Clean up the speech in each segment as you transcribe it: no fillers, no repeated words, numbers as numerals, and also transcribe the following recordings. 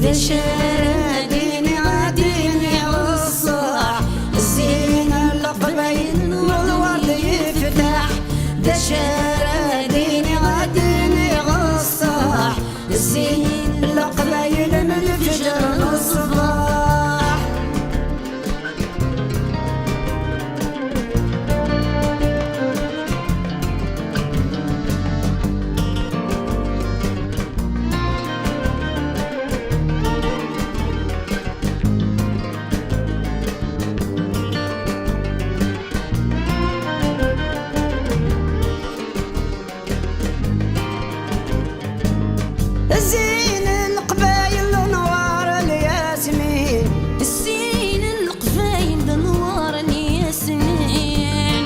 ذا الشارع ديني غاديني والصلاح الزينة القبايل والورد يفتح ذا الشارع ديني غاديني والصلاح الزينة القبايل من الفجر والصباح الزين القبايل نوار الياسمين الزين القبايل نوار الياسمين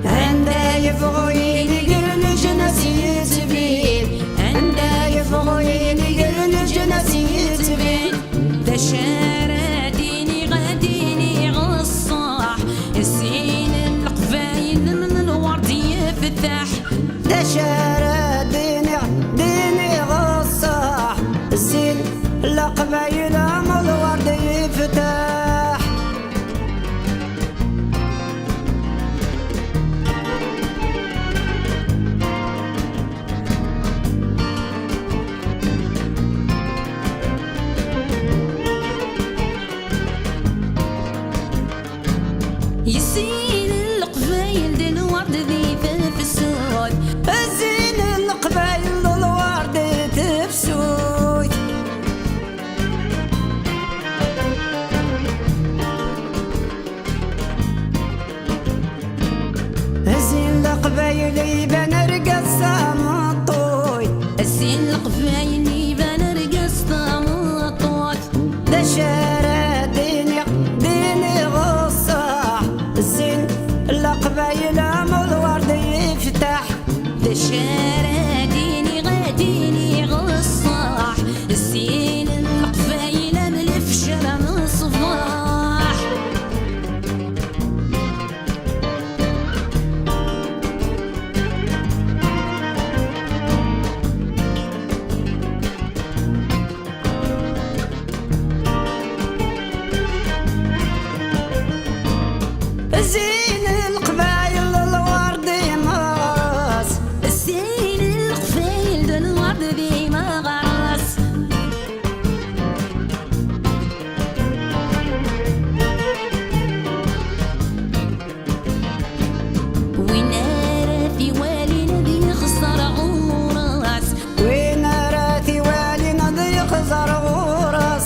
عندها يبغوا يلقى الجنس يتبين عندها يبغوا يلقى الجنس يتبين ذا الشارع ديني غاديني غصاح الزين القبايل من الورد يفتح ذا الشارع ديني غصاح الزين القبايل من الورد يفتح يزين القبايل ديال الورد ذي في السود الزين القبايل الورد تفسود الزين القبايل يبان رقصة مطوي الزين القبايل يبان رقص طامطوط ذا الشارع ديني غصاح الزين القبايل من الورد يفتح ذا الشارع ديني غاديني غصاح الزين القبايل من الفجر من الصباح الزين القبايل الورد مغرس الزين القبايل ديال الورد ذي ما غرس وين راه في والينا ذي خسر غورس وين راتي والي نضي خزر غورس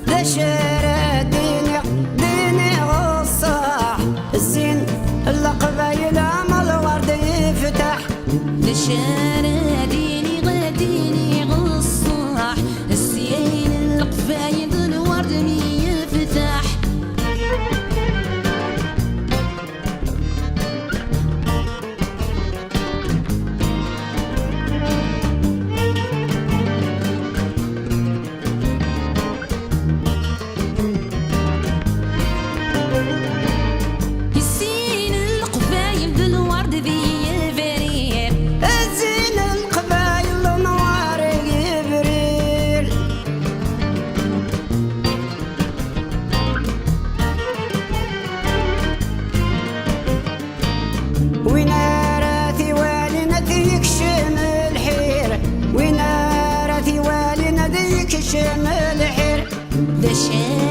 ذا الشارع ديني غصاح الزين القبايل من الورد يفتح ذا الشارع ديني غاديني غصاح الزين القبايل ديال الورد يفتح الزين القبايل ديال الورد ذي فرير الزين القبايل نوار يبريل وين راتي والي نديك شم الحير وين راتي والي نديك شم الحير ذا الشارع